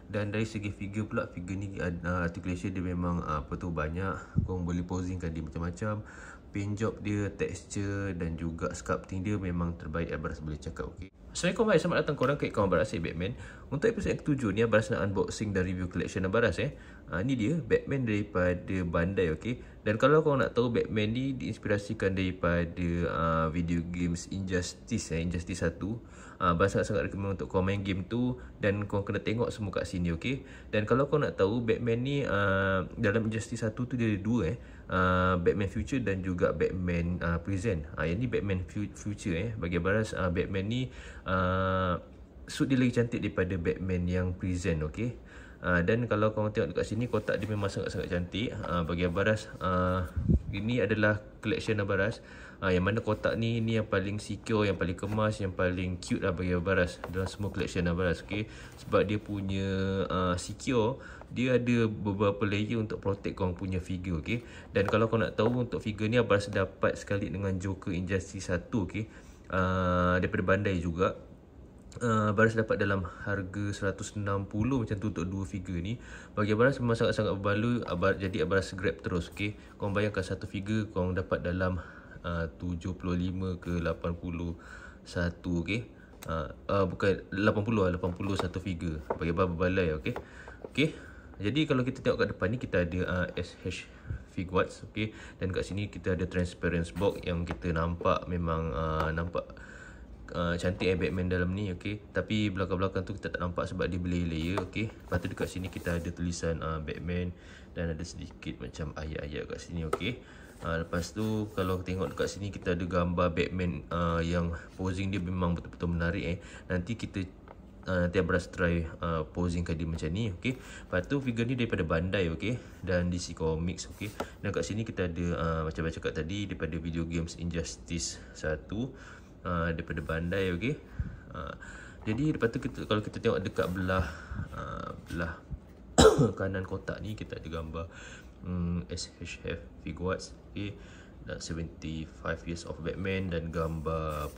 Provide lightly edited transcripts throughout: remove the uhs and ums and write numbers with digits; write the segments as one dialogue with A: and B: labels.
A: Dan dari segi figure pula, figure ni articulation dia memang banyak. Korang boleh posingkan dia macam-macam. Paint job dia, texture dan juga sculpting dia memang terbaik Abaras boleh cakap. Okay. Assalamualaikum, hai, selamat datang korang ke akaun Abaras Batman. Untuk episod ke-7 ni Abaras nak unboxing dan review collection Abaras. Ni dia Batman daripada Bandai. Okay. Dan kalau korang nak tahu, Batman ni diinspirasikan daripada video games Injustice, Injustice 1. Abaras sangat-sangat recommend untuk korang main game tu. Dan korang kena tengok semua kat sini. Okay. Dan kalau korang nak tahu, Batman ni dalam Injustice 1 tu dia ada dua Batman Future dan juga Batman Present. Yang ni Batman Future Bagi Abaras, Batman ni suit dia lagi cantik daripada Batman yang Present. Okay. Dan kalau korang tengok dekat sini, kotak dia memang sangat-sangat cantik. Bagi Abaras, ini adalah collection Abaras. Yang mana kotak ni yang paling secure, yang paling kemas, yang paling cute lah bagi Abaras dalam semua collection Abaras. Okay. Sebab dia punya secure, dia ada beberapa layer untuk protect korang punya figure. Okay. Dan kalau korang nak tahu, untuk figure ni Abaras dapat sekali dengan Joker Injustice 1. Okay. Daripada Bandai juga. Abaras dapat dalam harga 160 macam tu untuk dua figure ni. Bagi Abaras memang sangat-sangat berbaloi. Jadi Abaras grab terus. Okay. Korang bayangkan satu figure korang dapat dalam 75 ke 81. Okay. Bukan 80 satu figure. Bagi Abaras berbaloi. Okay. Okay. Jadi kalau kita tengok kat depan ni, kita ada SH Figuarts. Okay. Dan kat sini kita ada transparent box yang kita nampak memang nampak cantik Batman dalam ni. Okay. Tapi belakang-belakang tu kita tak nampak sebab dia berlayer-layer. Okay. Lepas tu dekat sini kita ada tulisan Batman dan ada sedikit macam ayat-ayat kat sini. Okay. Lepas tu kalau tengok dekat sini, kita ada gambar Batman yang posing dia memang betul-betul menarik. Nanti kita nanti Abaras try posingkan dia macam ni. Okay. Lepas tu figure ni daripada Bandai. Okay. Dan DC Comics. Okay. Dan kat sini kita ada macam saya cakap tadi, daripada video games Injustice 1, daripada Bandai. Okay. Jadi lepas tu kalau kita tengok dekat belah kanan kotak ni, kita ada gambar SHF Figuarts. Okay. Dan 75 years of Batman dan gambar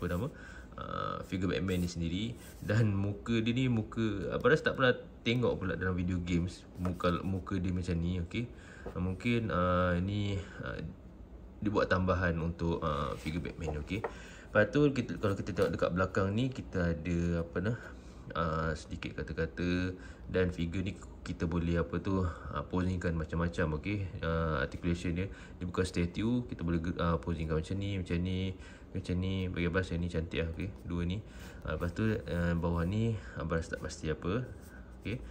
A: figure Batman ni sendiri. Dan muka dia ni, muka Abaras tak pernah tengok pula dalam video games muka dia macam ni. Okay. Mungkin ni dibuat tambahan untuk figure Batman. Okay. Lepas tu kalau kita tengok dekat belakang ni, kita ada sedikit kata-kata. Dan figure ni kita boleh posingkan macam-macam. Okay. Articulation dia bukan statue. Kita boleh posingkan macam ni, macam ni, macam ni. Bagi Abaras yang ni cantik lah. Okay. Dua ni. Lepas tu bawah ni Abaras tak pasti apa. Okay.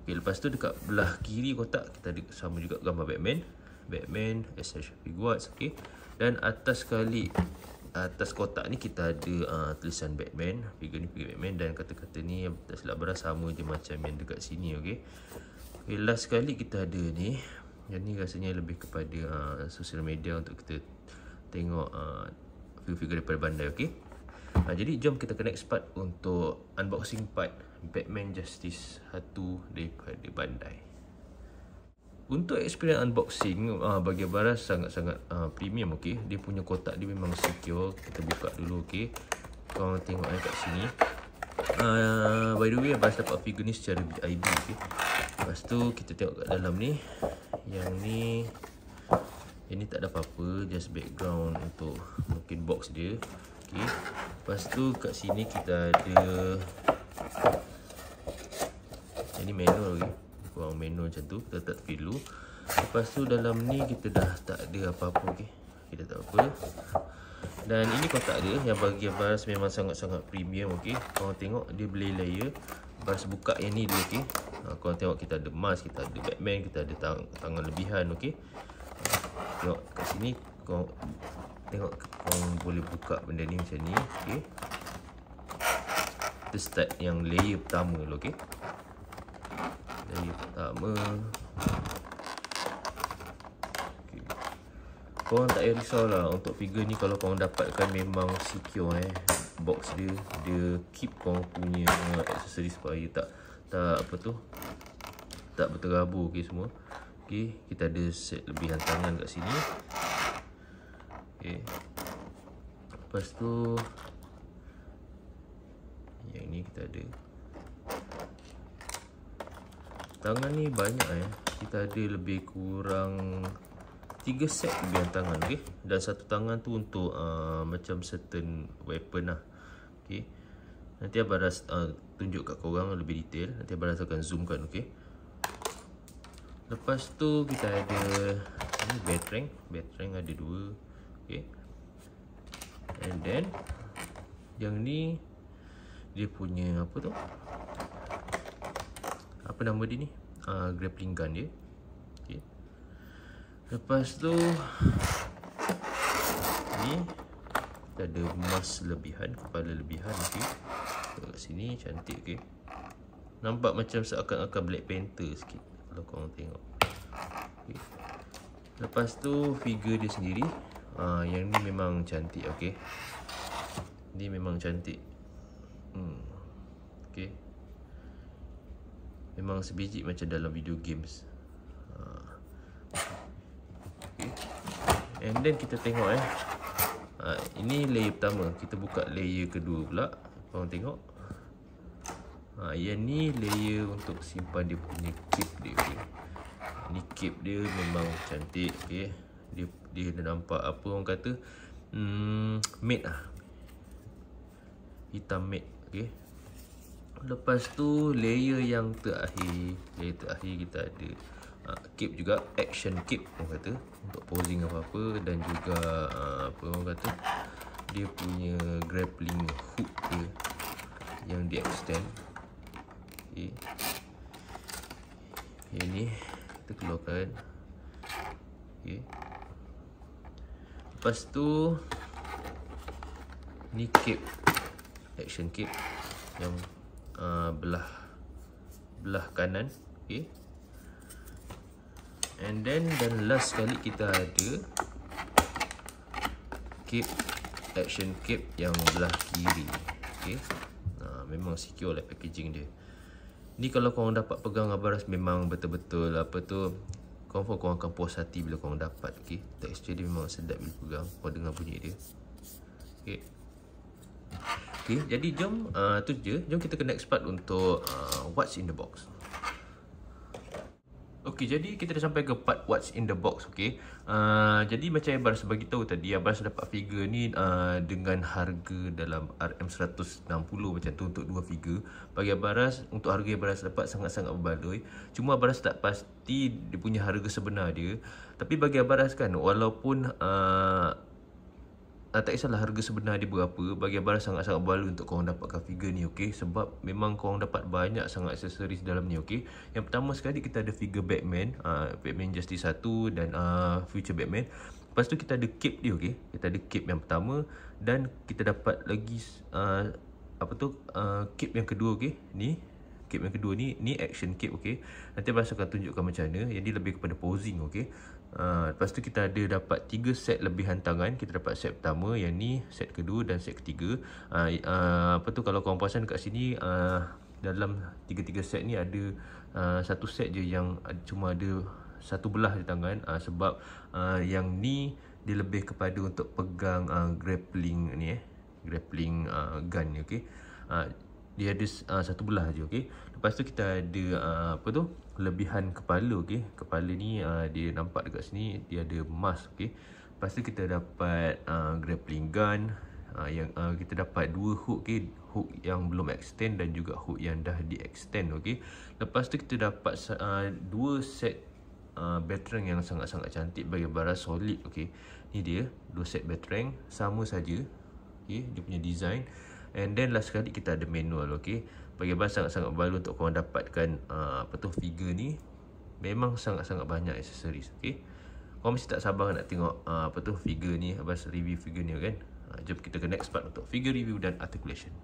A: Okay. Lepas tu dekat belah kiri kotak kita ada sama juga gambar Batman SH Figuarts. Okay. Dan atas kotak ni kita ada tulisan Batman. Figure ni figure Batman. Dan kata-kata ni tak silap Abaras sama je macam yang dekat sini. Okay. Okay, last sekali kita ada ni. Yang ni rasanya lebih kepada social media untuk kita tengok figure daripada Bandai. Okay. Jadi jom kita ke next part untuk unboxing part Batman Justice 1 daripada Bandai. Untuk experience unboxing, bagi Abaras sangat-sangat premium. Okay. Dia punya kotak dia memang secure. Kita buka dulu. Okay. Korang tengok kat sini. By the way, Abaras dapat figure ni secara BIB. Okay. Lepas tu kita tengok kat dalam ni. Yang ni tak ada apa-apa, just background untuk mungkin box dia. Okay. Lepas tu kat sini kita ada ini manual. Okay. Kurang manual macam tu, kita tak tepi dulu. Lepas tu dalam ni kita dah tak ada apa-apa. Okay. Kita tak apa. Dan ini kotak dia yang bagi Abaras memang sangat-sangat premium. Okay. Korang tengok dia berlayer-layer. Abaras buka yang ni dulu. Okay. Korang tengok kita ada mask, kita ada Batman, kita ada tangan lebihan. Okay. Tengok kat sini, korang tengok, korang boleh buka benda ni macam ni. Okay. Kita start yang layer pertama dulu. Okay. Layer pertama. Okay. Korang tak payah risau lah untuk figure ni. Kalau korang dapatkan memang secure box dia keep korang punya aksesori supaya tak berterabur. Okay, semua. Okay, kita ada set lebihan tangan kat sini. Okay. Lepas tu yang ni kita ada Tangan ni banyak kita ada lebih kurang 3 set lebihan tangan, okey. Dan satu tangan tu untuk macam certain weapon lah, okey. Nanti Abaras tunjuk kat korang lebih detail. Nanti Abaras akan zoomkan, okey. Lepas tu kita ada ni batarang. Batarang ada 2, okey. And then yang ni dia punya apa tu? Apa nama dia ni? Grappling gun dia. Okay. Lepas tu ni kita ada mask lebihan, kepala lebihan, okey. Kat sini cantik, okey. Nampak macam seakan-akan Black Panther sikit kalau korang tengok. Okay. Lepas tu figure dia sendiri, yang ni memang cantik, okey. Ni memang cantik. Okay. Memang sebiji macam dalam video games. Okay. And then kita tengok ini layer pertama. Kita buka layer kedua pula. Korang tengok. Yang ni layer untuk simpan dia punya cape dia, okay. Ni cape dia memang cantik, okay. Dia nampak apa orang kata matte lah. Hitam matte, okay. Lepas tu layer yang terakhir. Layer terakhir kita ada cape juga, action cape orang kata, untuk posing apa-apa. Dan juga apa orang kata, dia punya grappling hook dia yang di extend, okay. Yang ni kita keluarkan, okay. Lepas tu ni cape, action cape yang belah kanan, okay. And then dan last sekali kita ada cape, action cape yang belah kiri, okay. Memang secure lah packaging dia. Ni kalau korang dapat pegang Abaras memang betul-betul apa tu, confirm korang akan puas hati bila korang dapat, okay. Tekstur dia memang sedap bila pegang. Korang dengar bunyi dia, okay. Okay, jadi jom tu je. Jom kita ke next part untuk what's in the box. Okay, jadi kita dah sampai ke part what's in the box, okay. Jadi macam yang Abaras bagi tahu tadi, Abaras dapat figure ni dengan harga dalam RM160 macam tu untuk 2 figure. Bagi Abaras, untuk harga yang Abaras dapat sangat-sangat berbaloi. Cuma Abaras tak pasti dia punya harga sebenar dia. Tapi bagi Abaras kan, walaupun tak kisahlah harga sebenar dia berapa, bagi Abaras sangat-sangat berbaloi untuk korang dapatkan figure ni, okey. Sebab memang korang dapat banyak sangat aksesoris dalam ni, okey. Yang pertama sekali kita ada figure Batman, Batman Justice 1 dan Future Batman. Lepas tu kita ada cape dia, okey. Kita ada cape yang pertama dan kita dapat lagi cape yang kedua, okey. Ni cape yang kedua ni action cape, okey. Nanti Abaras akan tunjukkan macam mana. Yang ni lebih kepada posing, okey. Lepas tu kita ada dapat 3 set lebihan tangan. Kita dapat set pertama, yang ni set kedua dan set ketiga. Kalau korang perasan dekat sini, dalam 3 set ni ada satu set je yang cuma ada satu belah di tangan, sebab yang ni dia lebih kepada untuk pegang grappling ni, grappling gun ni, okey. Dia ada satu belah je, okey. Lepas tu kita ada lebihan kepala, okey. Kepala ni dia nampak dekat sini, dia ada mask, okey. Lepas tu kita dapat grappling gun, yang kita dapat 2 hook, okey. Hook yang belum extend dan juga hook yang dah di extend, okey. Lepas tu kita dapat 2 set batarang yang sangat-sangat cantik, bagi Abaras solid, okey. Ni dia 2 set batarang sama saja, okey, dia punya design. And then last sekali kita ada manual, okey. Bagi Abaras sangat-sangat berbaloi untuk korang dapatkan figure ni. Memang sangat-sangat banyak aksesoris, okey. Korang mesti tak sabar nak tengok figure ni, Abaras review figure ni, kan. Jom kita ke next part untuk figure review dan articulation.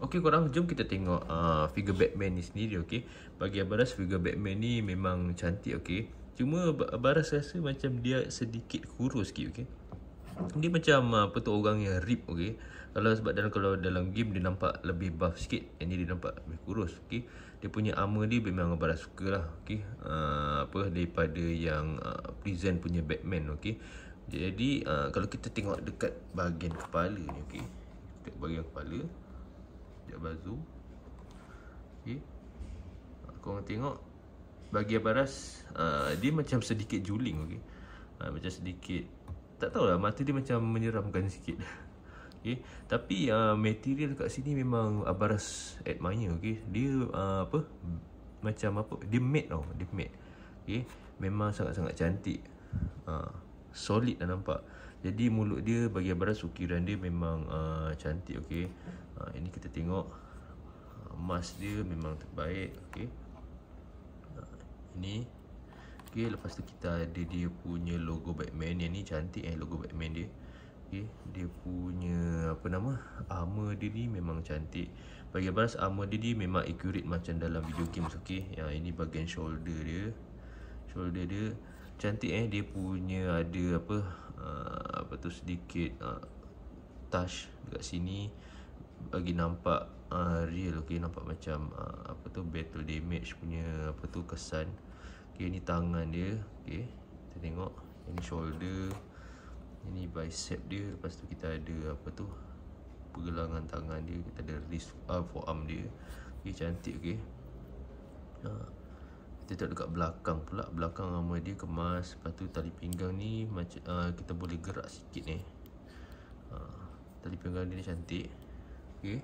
A: Okey korang, jom kita tengok figure Batman ni sendiri, okey. Bagi Abaras figure Batman ni memang cantik, okey. Cuma Abaras rasa macam dia sedikit kurus sikit, okey. Dia macam orang yang rip, okey. Kalau dalam game dia nampak lebih buff sikit, yang ni dia nampak lebih kurus, okey. Dia punya armor dia memang Abaras suka lah, okey. Daripada yang present punya Batman, okey. Jadi kalau kita tengok dekat bahagian kepala ni, okey. Dekat bahagian kepala, sekejap zoom, okey. korang tengok bagi Abaras dia macam sedikit juling, okey. Macam sedikit, tak tahulah, mata dia macam menyeramkan sikit. Okay. Tapi material kat sini memang Abaras admire, okay. Dia macam apa, dia matte tau, dia matte, okay. Memang sangat-sangat cantik, solid dah nampak. Jadi mulut dia bagi Abaras ukiran dia memang cantik, okay. Ini kita tengok mask dia memang terbaik, okay. Ini okay. Lepas tu kita ada dia punya logo Batman. Yang ni cantik logo Batman dia. Okay. Dia punya armor dia ni memang cantik. Bagi Abaras armor dia ni memang accurate macam dalam video games, okay. Yang ini bahagian shoulder dia. Shoulder dia cantik dia punya ada sedikit touch dekat sini bagi nampak real, okay. Nampak macam battle damage punya kesan. Okay, ni tangan dia, okay. Kita tengok ini shoulder, ini bicep dia. Lepas tu kita ada pergelangan tangan dia, kita ada wrist, forearm dia, okay, cantik, okay. Kita tengok dekat belakang pula, belakang armor dia kemas. Lepas tu tali pinggang ni macam kita boleh gerak sikit ni. Tali pinggang dia ni cantik, okay.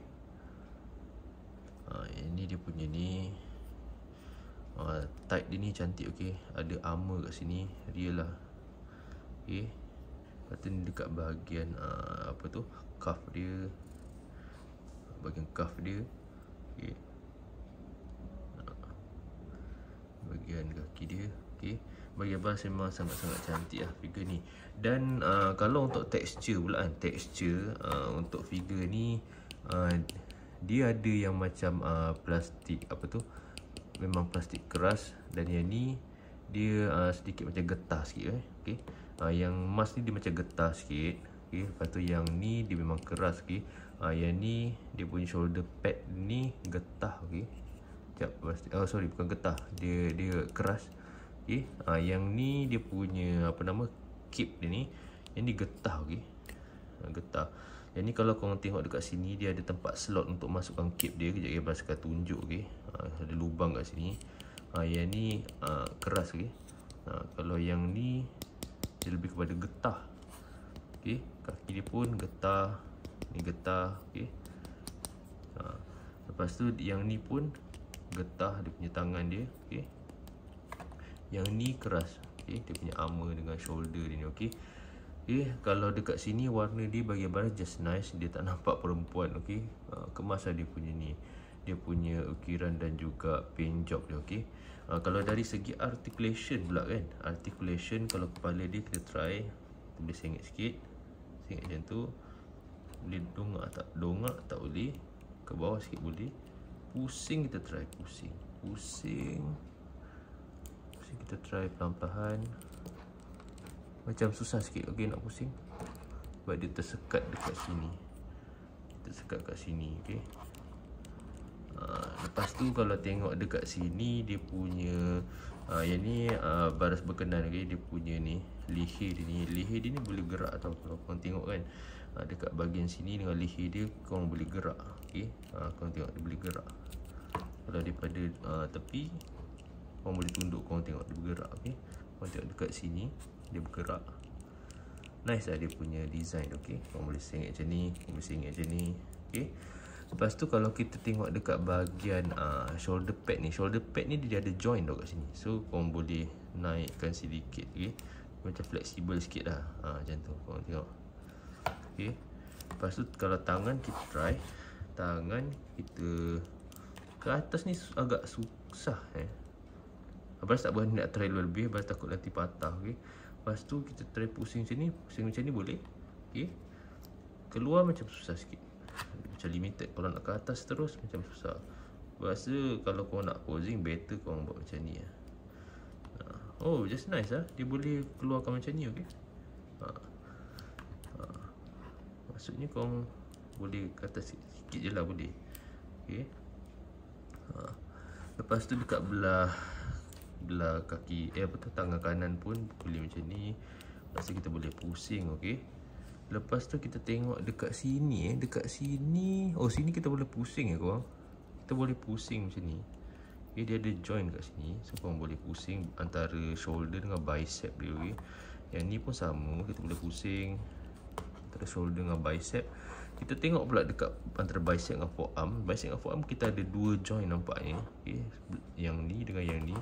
A: Ini dia punya ni, tight dia ni cantik, okay. Ada armor kat sini, real lah, okay. Lepas tu ni dekat bahagian cuff dia, bahagian cuff dia, okay. Bahagian kaki dia, okay. Bagi Abaras memang sangat-sangat cantik lah figure ni. Dan kalau untuk texture pula kan, texture untuk figure ni dia ada yang macam plastik memang plastik keras. Dan yang ni dia sedikit macam getah sikit, okay. Yang mask ni dia macam getah sikit, okay. Lepas tu yang ni dia memang keras, okay. Yang ni dia punya shoulder pad ni getah, okay. Sorry, bukan getah, dia keras, okay. Yang ni dia punya cape dia ni, yang ni getah, okay. Getah. Yang ni kalau korang tengok dekat sini, dia ada tempat slot untuk masukkan cape dia. Kejap Abaras akan tunjuk, okay. Ada lubang kat sini. Yang ni keras, okay. Kalau yang ni dia lebih kepada getah, okay. Kaki dia pun getah, ni getah, okay. Lepas tu yang ni pun getah, dia punya tangan dia, okay. Yang ni keras, okay. Dia punya armor dengan shoulder dia ni, okay. Okay, kalau dekat sini warna dia bagi Abaras just nice. Dia tak nampak perempuan, okay. Kemas lah dia punya ni, dia punya ukiran dan juga paint job dia, okay. Kalau dari segi articulation pula kan, articulation kalau kepala dia kita try, kita boleh sengit sikit, sengit macam tu. Boleh dongak tak boleh, ke bawah sikit boleh. Pusing kita try, pusing kita try pelan-pelan. Macam susah sikit, okay, nak pusing sebab dia tersekat dekat sini, okay. Lepas tu kalau tengok dekat sini dia punya yang ni Abaras berkenan, okay. Dia punya ni leher dia ni boleh gerak tau. Kalau korang tengok kan, dekat bahagian sini dengan leher dia korang boleh gerak, okay. Korang tengok dia boleh gerak. Kalau daripada tepi korang boleh tunduk, korang tengok dia bergerak, okay. Korang tengok dekat sini dia bergerak. Nice lah dia punya design, okay. Korang boleh sengit macam ni, korang boleh sengit macam ni, okay. Lepas tu kalau kita tengok dekat bahagian shoulder pad ni dia ada joint tau kat sini. So korang boleh naikkan sedikit, okay. Macam fleksibel sikit lah, macam tu korang tengok, okay. Lepas tu kalau tangan kita try, tangan kita ke atas ni agak susah, Abaras tak berani nak try lebih, Abaras takut nanti patah, okay. Lepas tu kita try pusing macam ni boleh, okay. Keluar macam susah sikit, macam limited. Kalau nak ke atas terus macam susah. Rasa kalau korang nak posing, better korang buat macam ni. Oh, just nice lah. Dia boleh keluarkan macam ni, okay. Maksudnya korang boleh ke atas sikit je lah, boleh, okay. Lepas tu dekat belah kaki, tangan kanan pun boleh macam ni. Lepas tu kita boleh pusing, okay. Lepas tu kita tengok dekat sini, oh sini kita boleh pusing, korang. Kita boleh pusing macam ni, Okay, dia ada join kat sini. So korang boleh pusing antara shoulder dengan bicep dia. Okay. Yang ni pun sama, kita boleh pusing antara shoulder dengan bicep. Kita tengok pula dekat antara bicep dengan forearm. Bicep dengan forearm kita ada dua join nampaknya. Okay. Yang ni dengan yang ni.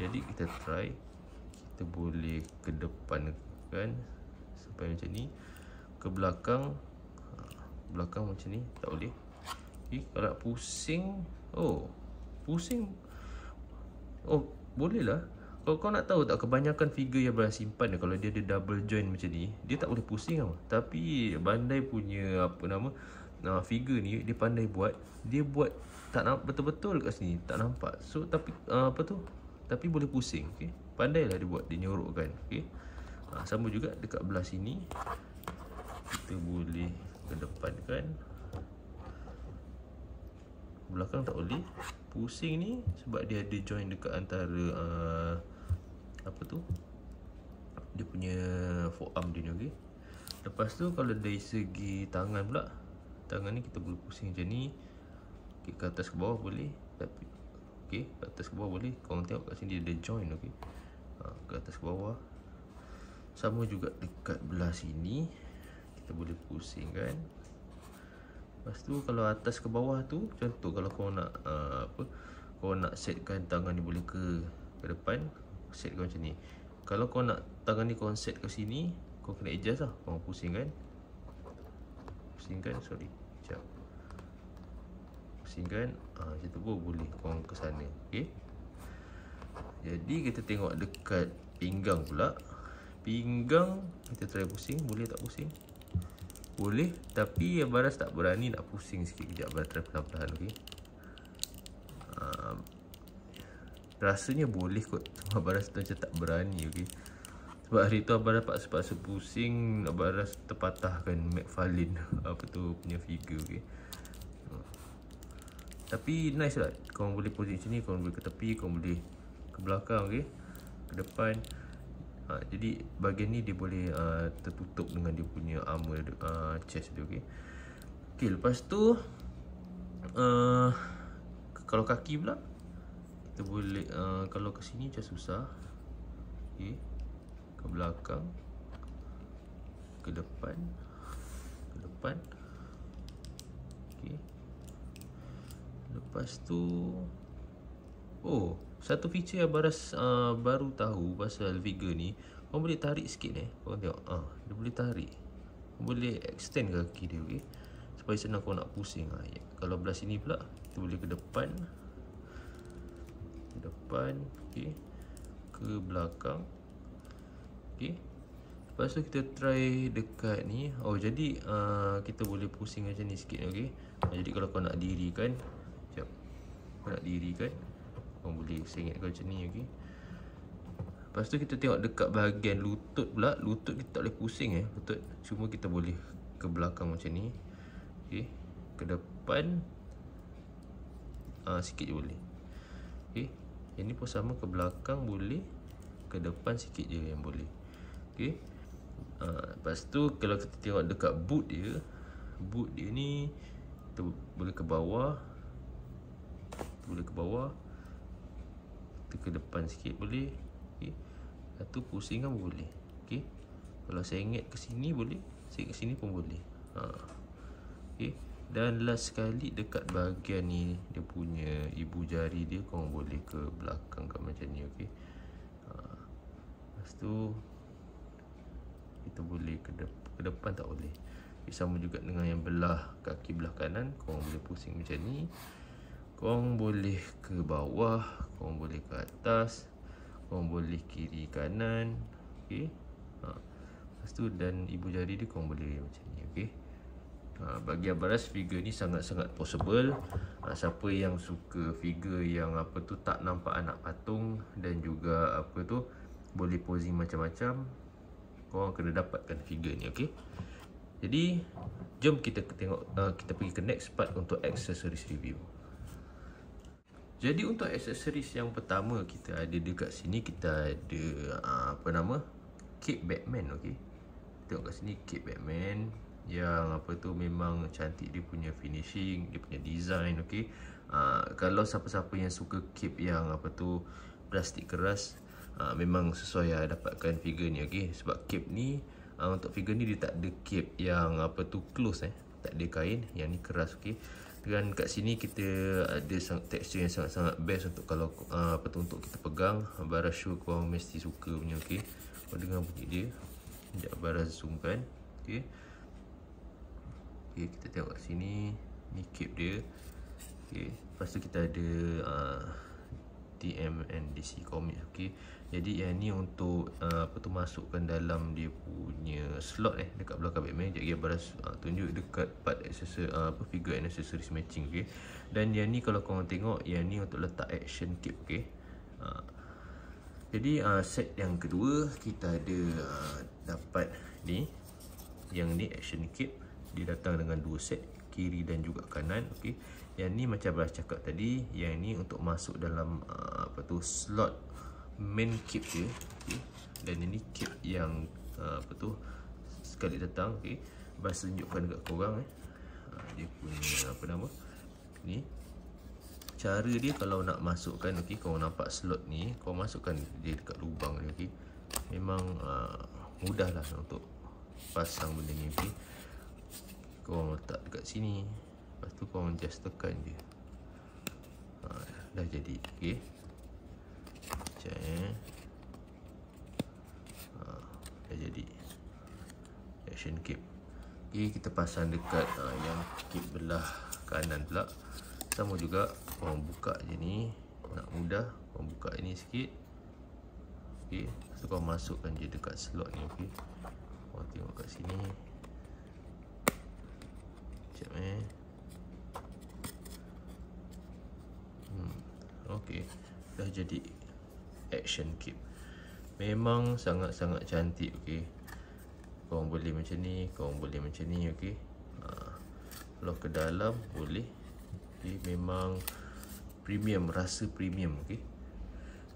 A: Jadi kita try. Kita boleh ke depan kan, sampai macam ni. Ke belakang. Belakang macam ni. Tak boleh. Okay. Kalau nak pusing. Pusing. Boleh lah. Kalau kau nak tahu tak, kebanyakan figure yang Abaras simpan kalau dia ada double joint macam ni, dia tak boleh pusing tau. Tapi Bandai punya figure ni dia pandai buat. Dia buat tak nampak betul-betul kat sini, tak nampak. So tapi tapi boleh pusing. Okey. Pandailah dia buat, dia nyorokkan. Okey. Sama juga dekat belah sini. Kita boleh ke depan kan. Belakang tak boleh. Pusing ni sebab dia ada join dekat antara dia punya forearm dia ni. Okay. Lepas tu kalau dari segi tangan pula, tangan ni kita boleh pusing macam ni. Okay, ke atas ke bawah boleh. Tapi okay, ke atas ke bawah boleh. Korang tengok kat sini dia ada join. Okay. Ke atas ke bawah. Sama juga dekat belah sini, kita boleh pusing kan. Lepas tu kalau atas ke bawah tu, contoh kalau kau nak kau nak setkan tangan ni boleh ke depan, set kau macam ni. Kalau kau nak tangan ni kau set ke sini, kau kena adjust lah. Kau pusing kan. Sorry. Sekejap. Pusing kan. Macam tu pun boleh kau ke sana. Okay. Jadi kita tengok dekat pinggang pula. Pinggang kita try pusing, boleh tak pusing? Boleh, tapi Abaras tak berani nak pusing sikit. Kejap, Abaras try perlahan-lahan. Okay. Rasanya boleh kot, Abaras macam tak berani. Okay. Sebab hari tu Abaras paksa pusing, Abaras terpatahkan McFarlane punya figure. Okay. Tapi nice lah. Korang boleh pusing sini, korang boleh ke tepi, korang boleh ke belakang. Okay. Ke depan. Jadi bahagian ni dia boleh tertutup dengan dia punya armor chest dia. Okay. Okay, lepas tu kalau kaki pula kita boleh kalau ke sini macam susah. Okay. Ke belakang, ke depan, okay. Lepas tu satu feature yang Abaras baru tahu pasal figure ni, kau boleh tarik sikit kau tengok. Dia boleh tarik. Kau boleh extend kaki dia. Okay. Supaya senang kau nak pusing. Kalau belah sini pula, kita boleh ke depan. Okay. Ke belakang. Okay. Lepas tu kita try dekat ni. Jadi kita boleh pusing macam ni sikit. Okay. Jadi kalau kau nak dirikan, sekejap, kau nak dirikan, kau boleh sengit kau macam ni. Okay. Lepas tu kita tengok dekat bahagian lutut pula. Lutut kita tak boleh pusing lutut. Cuma kita boleh ke belakang macam ni. Okay. Ke depan sikit je boleh. Okay. Yang ni pun sama, ke belakang boleh, ke depan sikit je yang boleh. Okay. Lepas tu kalau kita tengok dekat boot dia ni, kita boleh ke bawah. Kita ke depan sikit boleh. Okay. Lepas tu pusing kan boleh. Okay. Kalau sengit ke sini boleh, sengit ke sini pun boleh. Okay. Dan last sekali dekat bahagian ni, dia punya ibu jari dia, kau boleh ke belakang kat macam ni. Okay. Lepas tu kita boleh ke depan tak boleh. Okay, sama juga dengan yang belah kaki belah kanan, kau boleh pusing macam ni. Kau boleh ke bawah, kau boleh ke atas, kau boleh kiri kanan. Okay. Lepas tu dan ibu jari dia kau boleh macam ni. Okay. Bagi Abaras figure ni sangat-sangat possible. Siapa yang suka figure yang tak nampak anak patung dan juga boleh posing macam-macam, korang kena dapatkan figure ni. Okay. Jadi jom kita tengok, kita pergi ke next part untuk accessories review. Jadi untuk accessories yang pertama kita ada dekat sini, kita ada cape Batman. Okay. Tengok kat sini cape Batman yang memang cantik dia punya finishing, dia punya design. Okay. Kalau siapa-siapa yang suka cape yang plastik keras, memang sesuai dapatkan figure ni, okey. Sebab cape ni untuk figure ni dia tak ada cape yang close, tak ada kain, yang ni keras, okey. Dan kat sini kita ada tekstur yang sangat-sangat best untuk kalau untuk kita pegang. Baras sure korang mesti suka punya, okey. Kau dengar bunyi dia. Sekejap Baras zoomkan, okey. Okey, kita tengok kat sini. Ni cape dia. Okey, lepas tu kita ada TM and DC Comics, okey. Jadi yang ni untuk masukkan dalam dia punya slot dekat belakang Batman. Sekejap Baras tunjuk dekat part accessory figure and accessories matching, okey. Dan yang ni kalau korang tengok, yang ni untuk letak action cape, okey. Jadi set yang kedua kita ada dapat ni. Yang ni action cape, dia datang dengan dua set, kiri dan juga kanan, okey. Yang ni macam Baras cakap tadi, yang ni untuk masuk dalam slot main cape dia, okey. Dan ini cape yang sekali datang, okey. Baras tunjukkan dekat korang dia punya ni. Cara dia kalau nak masukkan, okey, kau nampak slot ni, kau masukkan dia dekat lubang dia, okey. Memang mudah lah untuk pasang benda ni, okey. Kau letak dekat sini, lepas tu kau just tekan je, dah jadi, okey. Sekejap dah jadi action cape. Okay, kita pasang dekat yang cape belah kanan pula. Sama juga, korang buka je ni, nak mudah, korang buka ni sikit, okay. So korang masukkan je dekat slot ni, okay. Korang tengok kat sini. Sekejap okay, dah jadi action cape. Memang sangat-sangat cantik, okey. Korang boleh macam ni, korang boleh macam ni, okey. Kalau ke dalam boleh, okey. Memang premium, rasa premium, okey.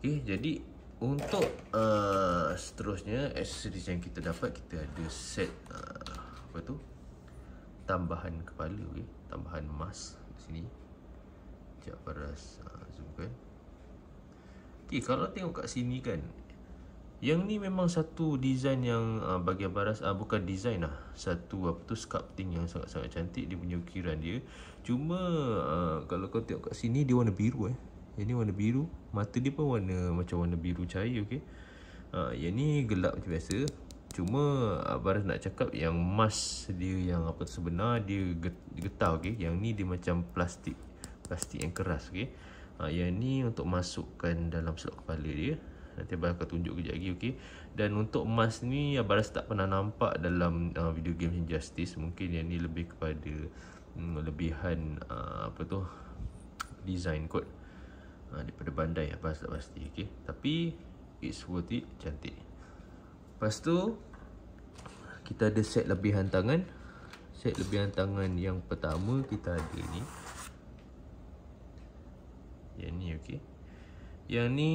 A: Okey, jadi untuk seterusnya aksesoris yang kita dapat, kita ada set tambahan kepala, okey. Tambahan mask di sini. Sekejap Baras zoomkan. Okay, kalau tengok kat sini kan, yang ni memang satu design yang bagi Baras, bukan design lah, satu sculpting yang sangat-sangat cantik. Dia punya ukiran dia. Cuma kalau kau tengok kat sini, dia warna biru. Yang ni warna biru. Mata dia pun macam warna biru cahaya, okay. Yang ni gelap macam biasa. Cuma Baras nak cakap yang mask dia yang sebenar, dia getah, okay. Yang ni dia macam plastik yang keras, okay. Yang ni untuk masukkan dalam slot kepala dia. Nanti Baras akan tunjuk kejap lagi, okey. Dan untuk mask ni Baras tak pernah nampak dalam video game Injustice. Mungkin yang ni lebih kepada lebihan design kot daripada Bandai, Baras tak pasti, okey. Tapi it's worth it, cantik. Lepas tu kita ada set lebihan tangan. Set lebihan tangan yang pertama kita ada ni. Yang ni, okey. Yang ni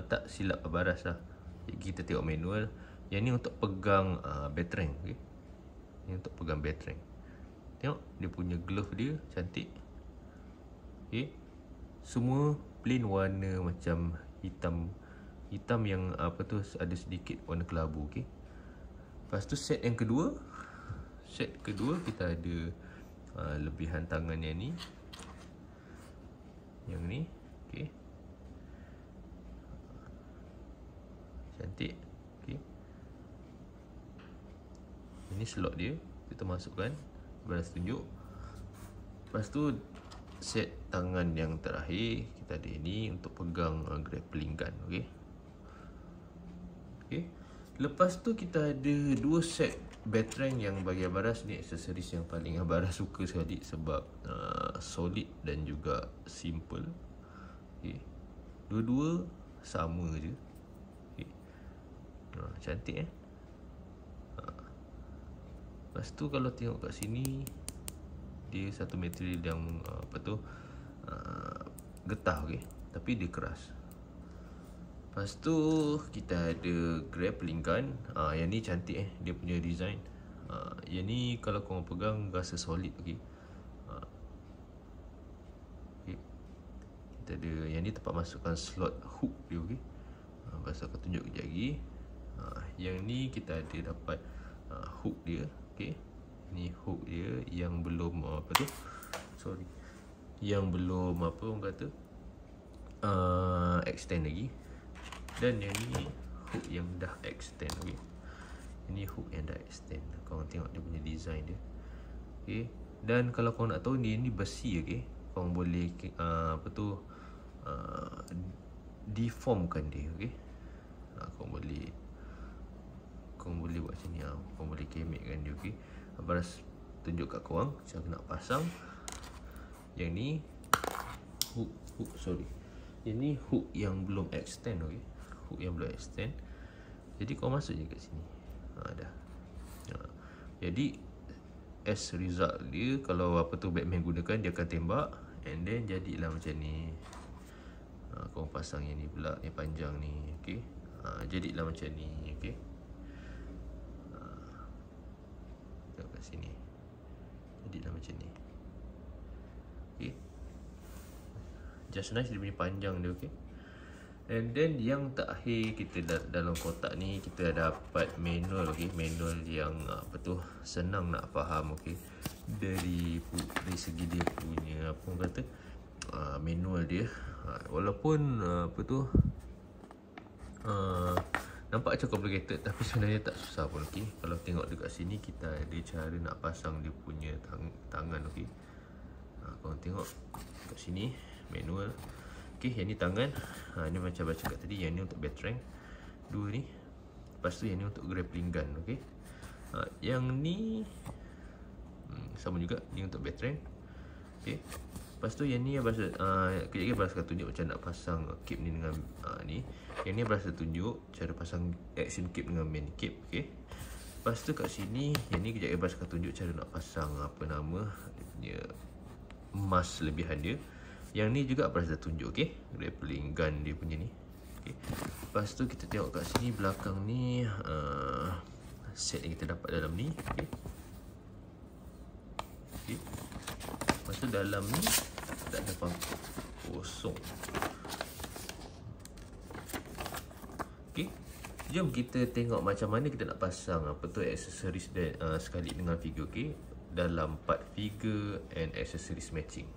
A: tak silap Baras lah. Kita tengok manual. Yang ni untuk pegang batarang, okey. Ni untuk pegang batarang. Tengok dia punya glove dia cantik. Okey. Semua plain warna macam hitam yang ada sedikit warna kelabu, okey. Lepas tu set yang kedua. Set kedua kita ada lebihan tangan yang ni. Yang ni, okey. Cantik, okey. Ini slot dia, kita masukkan. Baras tunjuk. Lepas tu set tangan yang terakhir, kita ada ini untuk pegang grappling gun, okey. Okey. Lepas tu kita ada dua set batarang yang bagi Baras ni aksesoris yang paling Baras suka sekali sebab solid dan juga simple. Okay. Dua-dua sama je. Okay. Cantik Lepas tu kalau tengok kat sini, dia satu material yang getah, okay. Tapi dia keras. Lepas tu kita ada grappling gun. Yang ni cantik dia punya design. Yang ni kalau korang pegang rasa solid, okey. kita ada yang ni tempat masukkan slot hook dia. Okey, lepas tu aku tunjuk kejap lagi. Yang ni kita ada dapat hook dia. Okey, ni hook dia yang belum yang belum orang kata extend lagi. Dan yang ni hook yang dah extend. Okey, ini hook yang dah extend. Korang tengok dia punya design dia. Okey, dan kalau korang nak tahu ni besi. Okey, korang boleh deformkan dia. Okey, korang boleh buat macam ni. Korang boleh kemetkan dia. Okey, Baras tunjuk kat korang cara nak pasang. Yang ni yang ni hook yang belum extend. Okey, hook yang belum extend. Jadi korang masuk je kat sini. Dah. Jadi as result dia, kalau Batman gunakan, dia akan tembak and then jadilah macam ni. Korang pasang yang ni pula, yang panjang ni. Okey, jadilah macam ni. Okey, tengok kat sini, jadilah macam ni. Okey, just nice dia punya panjang dia. Okey, and then yang terakhir kita dalam kotak ni kita dapat manual. Okey, manual yang senang nak faham. Okey, dari segi dia punya manual dia, walaupun nampak macam complicated, tapi sebenarnya tak susah pun. Okey, kalau tengok dekat sini kita ada cara nak pasang dia punya tangan. Okey, korang tengok kat sini manual. Okey, yang ni tangan. Ni macam baca kat tadi, yang ni untuk batarang, dua ni. Lepas tu yang ni untuk grappling gun. Okey, yang ni sama juga, ni untuk batarang. Okey, lepas tu yang ni kejap lagi Baras akan tunjuk macam nak pasang cape ni dengan ni. Yang ni Baras akan tunjuk cara pasang action cape dengan main cape. Okey, lepas tu kat sini yang ni kejap lagi Baras akan tunjuk cara nak pasang dia punya mask lebihan dia. Yang ni juga Baras dah tunjuk. Okey, grappling gun dia punya ni. Okey, lepas tu kita tengok kat sini belakang ni set yang kita dapat dalam ni. Okey, okey, lepas tu dalam ni tak ada pangkuk, kosong. Okey, jom kita tengok macam mana kita nak pasang aksesoris sekali dengan figure. Okey, dalam part figure and accessories matching.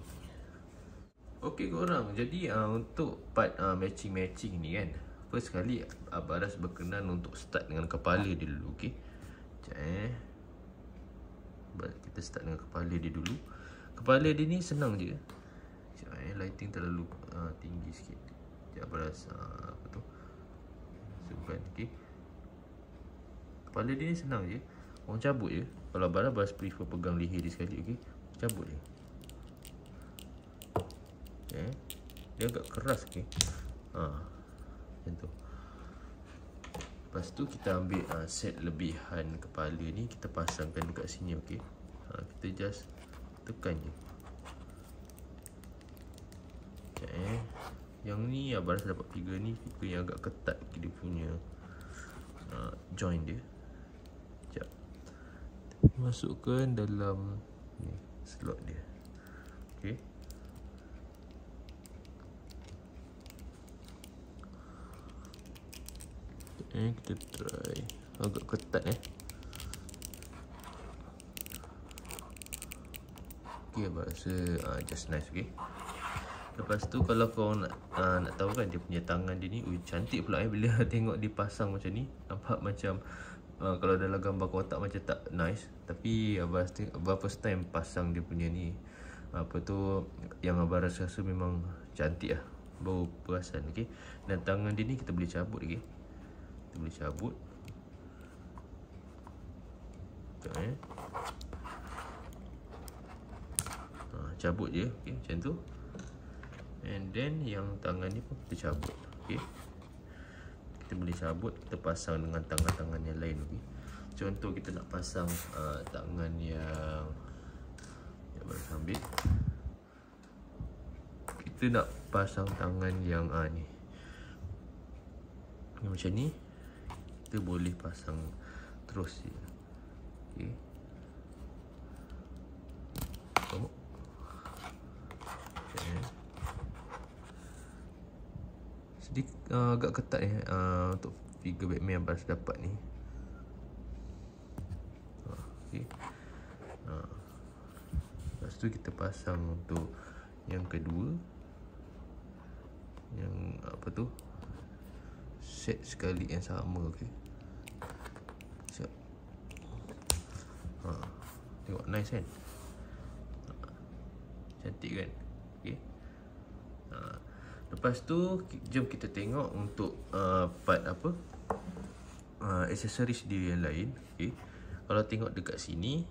A: Okey korang, jadi untuk part matching ni kan, first sekali Baras berkenan untuk start dengan kepala dia dulu. Okey, kita start dengan kepala dia dulu. Kepala dia ni senang je. Lighting terlalu tinggi sikit. Baras zoomkan. Okey, kepala dia ni senang je, orang cabut je. Kalau Baras prefer pegang leher dia sekali. Okey, cabut je. Dia agak keras. Okey, macam tu. Lepas tu kita ambil set lebihan kepala ni, kita pasangkan dekat sini. Okey, kita just tekan je. Yang ni Baras dapat figure ni, figure yang agak ketat dia punya joint dia. Sekejap, masukkan dalam ni slot dia. Okey, kita try. Agak ketat Okey, Baras rasa just nice. Okey, lepas tu kalau korang nak tahu kan dia punya tangan dia ni, cantik pula bila tengok dipasang macam ni. Nampak macam kalau dalam gambar kotak macam tak nice, tapi Baras first time pasang dia punya ni, yang Baras rasa memang cantik lah, bau perasan. Okey, dan tangan dia ni kita boleh cabut. Okey, kita boleh cabut. Cabut je. Okey, macam tu. And then yang tangan ni pun kita cabut. Okey, kita boleh cabut, kita pasang dengan tangan-tangan yang lain. Okey, contoh kita nak pasang tangan yang Baras ambil, kita nak pasang tangan yang ni macam ni, kita boleh pasang terus je. Okey, sedikit agak ketat untuk figure Batman yang Abang dapat ni. Okay. Lepas tu kita pasang untuk yang kedua, yang apa tu, set sekali yang sama. Okay. Siap. Tengok nice kan? Cantik kan? Okay. Lepas tu jom kita tengok untuk part apa, aksesoris dia yang lain. Okay. Kalau tengok dekat sini,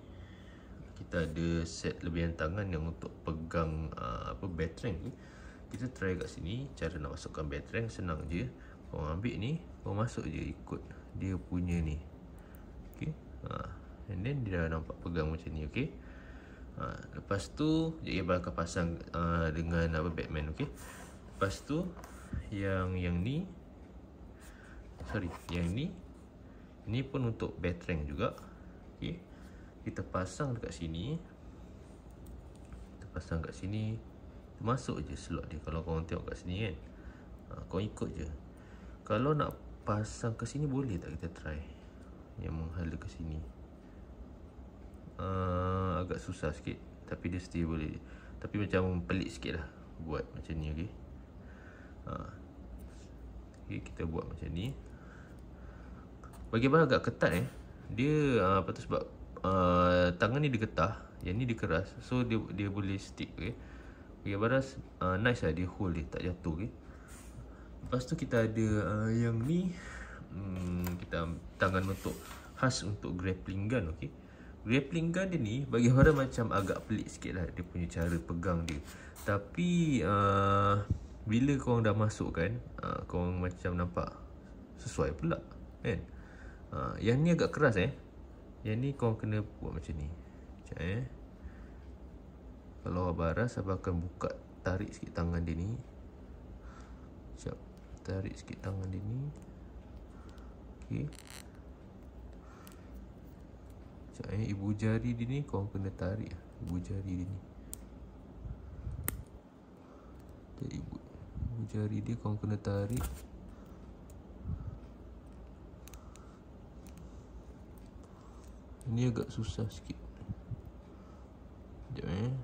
A: kita ada set lebihan tangan yang untuk pegang batarang. Okay. Kita try kat sini. Cara nak masukkan batarang senang je. Kau ambil ni, kau masuk je ikut dia punya ni. Okay. And then dia dah nampak pegang macam ni. Okay. Lepas tu Abang akan pasang dengan Batman. Okay. Lepas tu yang ni, sorry, yang ni pun untuk batarang juga. Okay. Kita pasang dekat sini. Kita pasang kat sini. Masuk je slot dia. Kalau korang tengok kat sini kan, kau ikut je. Kalau nak pasang ke sini boleh tak kita try yang menghala ke sini? Agak susah sikit, tapi dia still boleh. Tapi macam pelik sikit lah buat macam ni. Okay. Okay, kita buat macam ni. Bagi abang agak ketat dia apa tu, sebab tangan ni dia getah, yang ni dia keras, so dia boleh stick. Okay. Bagi abang nice lah, dia hold dia tak jatuh. Okay. Lepas tu kita ada yang ni, kita tangan untuk khas untuk grappling gun. Okay. Grappling gun dia ni bagi abang macam agak pelik sikit lah dia punya cara pegang dia. Tapi bila korang dah masuk kan, korang macam nampak sesuai pula kan. Yang ni agak keras Yang ni korang kena buat macam ni. Sekejap Kalau abang rasa, abang akan buka, tarik sikit tangan dia ni. Sekejap, tarik sikit tangan dia ni. Okay. Sekejap ibu jari dia ni korang kena tarik. Ibu jari dia ni, ibu jari dia korang kena tarik. Ini agak susah sikit. Sekejap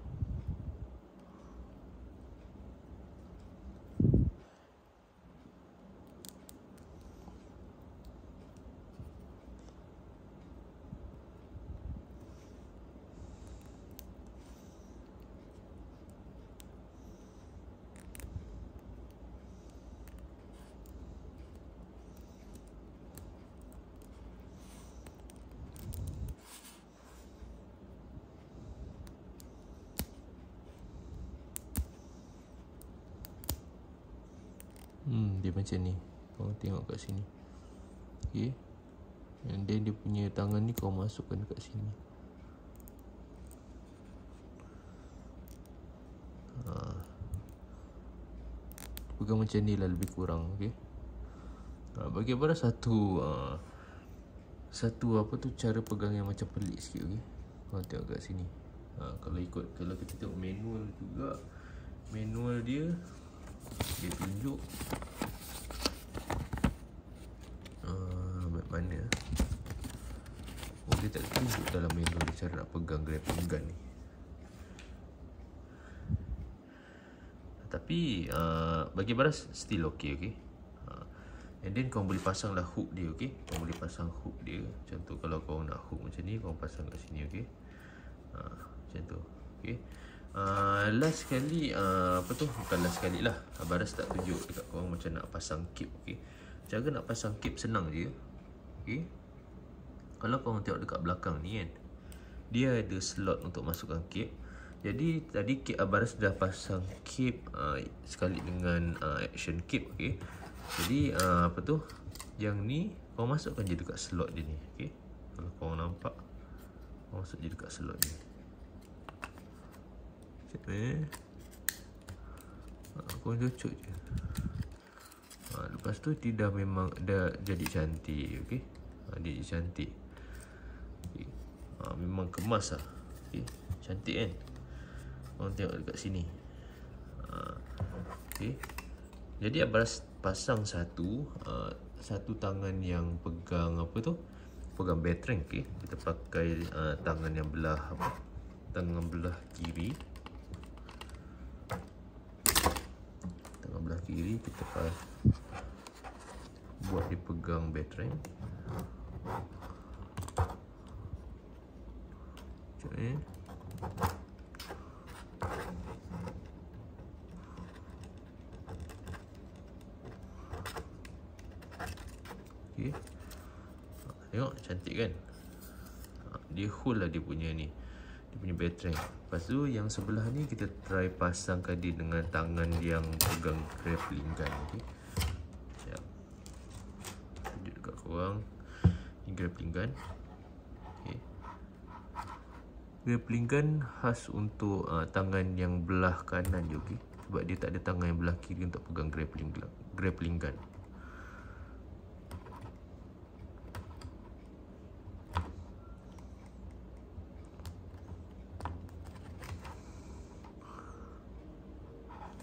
A: dia macam ni. Korang tengok kat sini. Okay. And then dia punya tangan ni kau masukkan dekat sini. Pegang macam ni lah lebih kurang. Okay. Bagi abang satu apa tu, cara pegang yang macam pelik sikit. Okay. Korang tengok kat sini. Kalau kita tengok manual juga, manual dia tunjuk mana. Dia tak tunjuk dalam manual dia cara nak pegang grappling gun ni. Tapi bagi baras still okay. And then korang boleh pasang lah hook dia. Okay. Korang boleh pasang hook dia. Macam tu, kalau korang nak hook macam ni, korang pasang kat sini. Okay. Macam tu. Okay. Last sekali, bukan last sekali lah, abang dah tak tunjuk dekat korang macam nak pasang cape. Okay. Cara nak pasang cape senang je. Okay. Kalau korang tengok dekat belakang ni kan, dia ada slot untuk masukkan cape. Jadi tadi cape abang dah pasang cape sekali dengan action cape. Okay. Jadi yang ni korang masukkan je dekat slot dia ni. Okay. Kalau korang nampak, korang masuk je dekat slot ni. Korang cocok je. Lepas tu dia dah memang dah jadi cantik. Okay. Dia jadi cantik. Okay. Memang kemas lah. Okay. Cantik kan. Korang tengok dekat sini. Okay. Jadi abang pasang satu tangan yang pegang pegang batarang. Okey, kita pakai tangan yang belah tangan belah kiri. Tangan belah kiri kita buat dia pegang batarang. Macam ni. Okay. Tengok cantik kan? Dia hold lah dia punya ni, dia punya batarang. Lepas tu yang sebelah ni kita try pasangkan dia dengan tangan yang pegang grappling gun. Okay. Siap. Tunjuk dekat korang. Ni grappling gun. Okay. Grappling gun khas untuk tangan yang belah kanan je. Okay. Sebab dia tak ada tangan yang belah kiri untuk pegang grappling gun.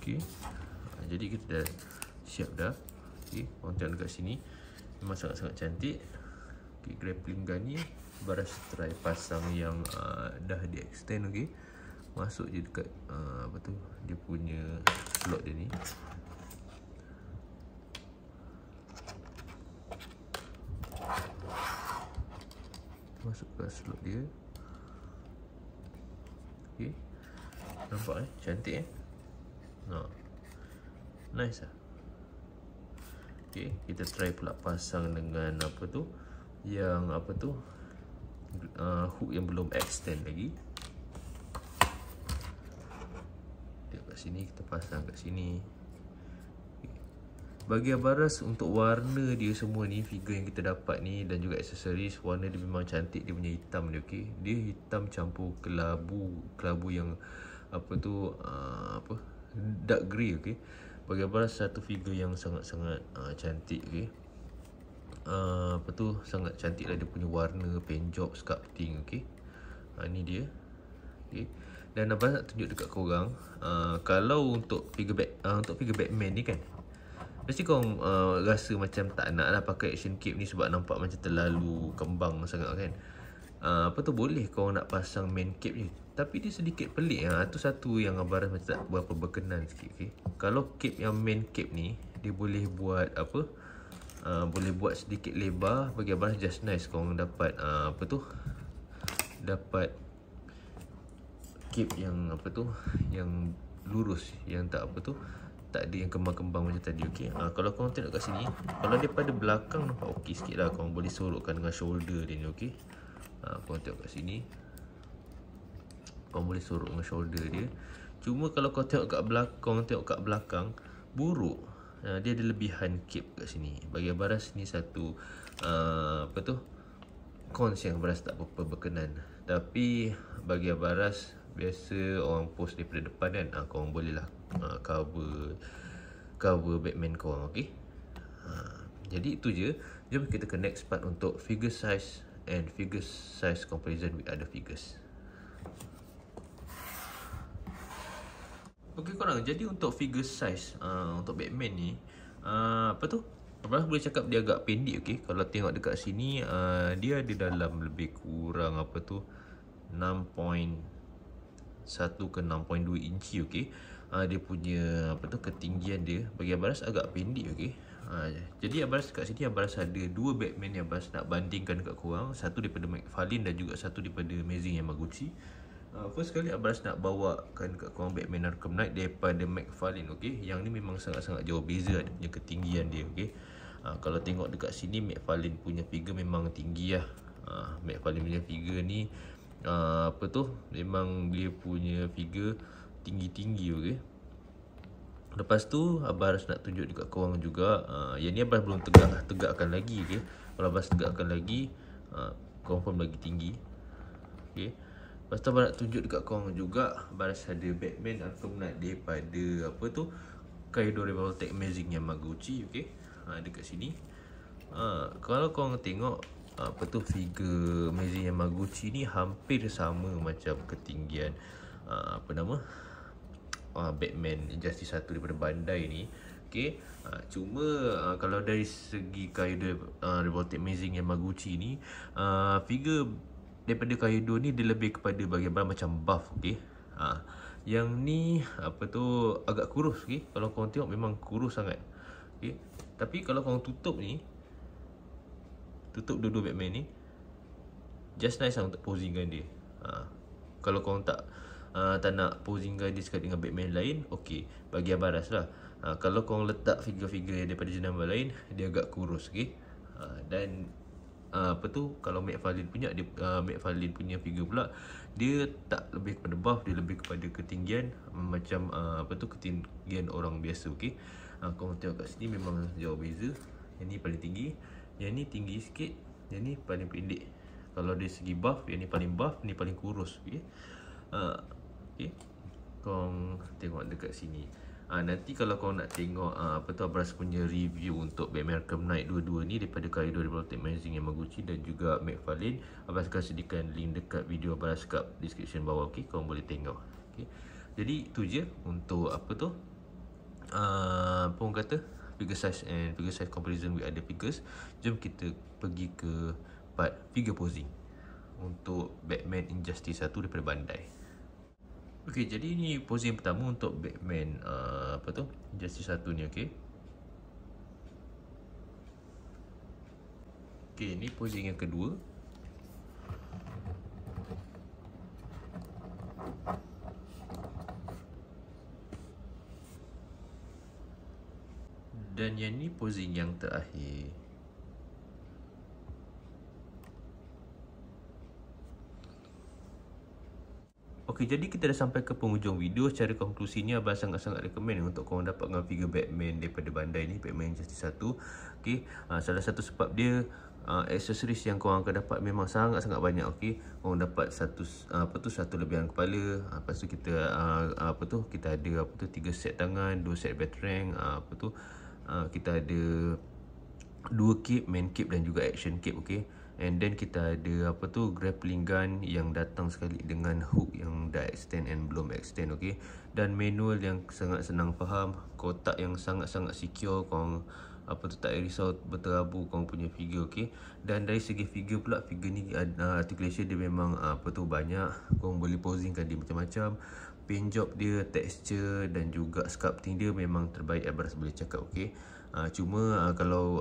A: Okay. Jadi kita dah siap dah. Okay. Korang tengok dekat sini, memang sangat-sangat cantik. Okay. Grappling gun ni Baras try pasang yang dah di extend. Okay. Masuk je dekat dia punya slot dia ni. Masuk ke slot dia. Okay. Nampak cantik nice lah. Okay, kita try pula pasang dengan yang hook yang belum extend lagi. Tengok kat sini, kita pasang kat sini. Okay. Bagi Baras untuk warna dia semua ni, figure yang kita dapat ni dan juga aksesoris, warna dia memang cantik. Dia punya hitam dia. Okay, dia hitam campur kelabu yang dark grey. Okay, bagi Baras satu figure yang sangat-sangat cantik. Okay, sangat cantik lah dia punya warna, paint job, sculpting. Okay, ni dia. Okay, dan Abang nak tunjuk dekat korang, kalau untuk figure Batman ni kan, mesti korang rasa macam tak nak lah pakai action cape ni sebab nampak macam terlalu kembang sangat kan. Boleh korang nak pasang main cape je, tapi dia sedikit pelik. Itu satu yang Abang rasa macam tak berapa berkenan sikit. Okay, kalau cape yang main cape ni, dia boleh buat boleh buat sedikit lebar. Bagi Abang just nice korang dapat dapat cape yang yang lurus, yang tak tak ada yang kembang-kembang macam tadi. Okay, kalau korang tengok kat sini, kalau daripada belakang nampak okey sikit lah. Korang boleh sorokkan dengan shoulder dia ni. Okay, korang tengok kat sini, korang boleh sorok dengan shoulder dia. Cuma kalau kau tengok kat belakang, buruk. Dia ada lebihan cape kat sini. Bagi Baras ni satu cons yang Baras tak berapa berkenan. Tapi bagi Baras, biasa orang post daripada depan kan, korang boleh lah cover Batman korang. Okay, jadi itu je. Jom kita ke next part untuk figure size and figure size comparison with other figures. Okay korang, jadi untuk figure size untuk Batman ni, Abang boleh cakap dia agak pendek. Okay, kalau tengok dekat sini, dia ada dalam lebih kurang 6.1 ke 6.2 inci. Okay, dia punya ketinggian dia bagi Abang agak pendek. Okay, jadi Abang kat sini Abang ada dua Batman yang Abang nak bandingkan dekat korang. Satu daripada McFarlane dan juga satu daripada Amazing Yamaguchi. First kali Abang nak bawakan kat korang Batman Arkham Knight daripada McFarlane. Okay, yang ni memang sangat-sangat jauh beza dia punya ketinggian dia. Okay, kalau tengok dekat sini, McFarlane punya figure memang tinggi lah. McFarlane punya figure ni memang dia punya figure tinggi-tinggi. Okay, lepas tu Abang nak tunjuk dekat korang juga, yang ni Abang belum tegakkan lagi. Okay, kalau Abang tegakkan lagi, confirm lagi tinggi. Okay, lepas tu Abang nak tunjuk dekat korang juga, Abang ada Batman Arkham Knight daripada Kaido Revoltech Amazing Yamaguchi. Okay, dekat sini, kalau korang tengok figure Amazing Yamaguchi ni hampir sama macam ketinggian Batman Justice 1 daripada Bandai ni. Okay. Cuma kalau dari segi Kaido Revolting Amazing Yamaguchi ni, figure daripada Kaido ni dia lebih kepada bahagian macam buff. Okay. Yang ni agak kurus. Okay. Kalau korang tengok memang kurus sangat. Okay. Tapi kalau korang tutup dua-dua Batman ni, just nice lah untuk posingkan dia. Kalau korang tak nak posingkan dia sekali dengan Batman lain, okay, bagi Abaras lah. Kalau korang letak figure-figure daripada jenama lain, dia agak kurus. Okay. Dan kalau McFarlane punya, McFarlane punya figure pula, dia tak lebih kepada buff, dia lebih kepada ketinggian, macam ketinggian orang biasa. Okay. Korang tengok kat sini memang jauh beza. Yang ni paling tinggi, yang ni tinggi sikit, yang ni paling pendek. Kalau dari segi buff, yang ni paling buff, ni paling kurus. Okay. Okay. Korang tengok dekat sini. Nanti kalau korang nak tengok Abaras punya review untuk Batman Arkham Knight dua-dua ni daripada Kaido Revolting Amazing Yamaguchi dan juga McFarlane, Abaras akan sediakan link dekat video Abaras kat description bawah. Okay, korang boleh tengok. Okay. Jadi itu je untuk orang kata figure size and figure size comparison with other figures. Jom kita pergi ke part figure posing untuk Batman Injustice 1 daripada Bandai. Okay, jadi ni posing pertama untuk Batman Injustice 1 ni. Okay. Okay, ni posing yang kedua. Dan yang ni posing yang terakhir. Okey, jadi kita dah sampai ke penghujung video. Secara konklusinya, Abang sangat-sangat recommend untuk korang dapatkan figure Batman daripada Bandai ni, Batman Injustice 1. Okey, salah satu sebab dia aksesoris yang korang akan dapat memang sangat-sangat banyak. Okey, korang dapat satu lebihan kepala. Lepas tu kita kita ada 3 set tangan, 2 set batarang, kita ada 2 cape, main cape dan juga action cape. Okey. And then kita ada grappling gun yang datang sekali dengan hook yang dah extend and belum extend. Okay. Dan manual yang sangat senang faham, kotak yang sangat-sangat secure. Korang tak risau berterabur korang punya figure. Okay. Dan dari segi figure pula, figure ni articulation dia memang banyak. Korang boleh posingkan dia macam-macam. Paint job dia, texture dan juga sculpting dia memang terbaik, Abaras boleh cakap. Okay. Cuma kalau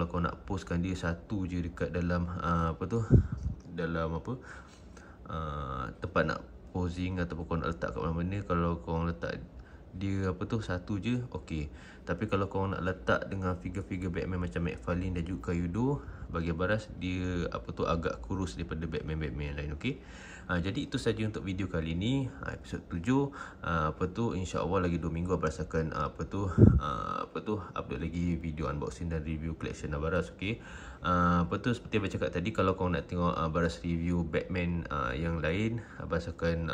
A: kau nak postkan dia satu je dekat dalam tempat nak posing ataupun kau nak letak kat mana-mana, kalau kau letak dia satu je, okey. Tapi kalau kau nak letak dengan figure-figure Batman macam McFarlane dan juga Kaido, bagi Abaras dia agak kurus daripada Batman lain. Okey. Jadi itu saja untuk video kali ni, episod 7. InsyaAllah lagi 2 minggu Abaras akan upload lagi video unboxing dan review collection Abaras. Okey. Seperti Abang cakap tadi, kalau kau nak tengok Abaras review Batman yang lain, Abaras akan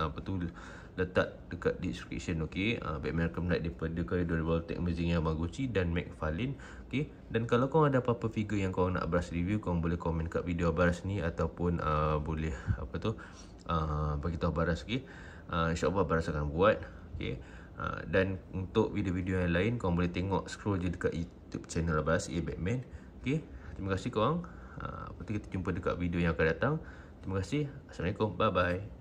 A: letak dekat description. Okey. Batman Arkham Knight daripada Kaido Revolting Amazing Yamaguchi dan McFarlane. Okey. Dan kalau kau ada apa-apa figure yang kau nak Abaras review, kau boleh komen kat video Abaras ni ataupun boleh bagi tahu Abaras. Okey. InsyaAllah Abaras akan buat. Okey. Dan untuk video-video yang lain, kau boleh tengok, scroll je dekat YouTube channel Abaras, Batman. Okey. Terima kasih korang. Kita jumpa dekat video yang akan datang. Terima kasih. Assalamualaikum. Bye bye.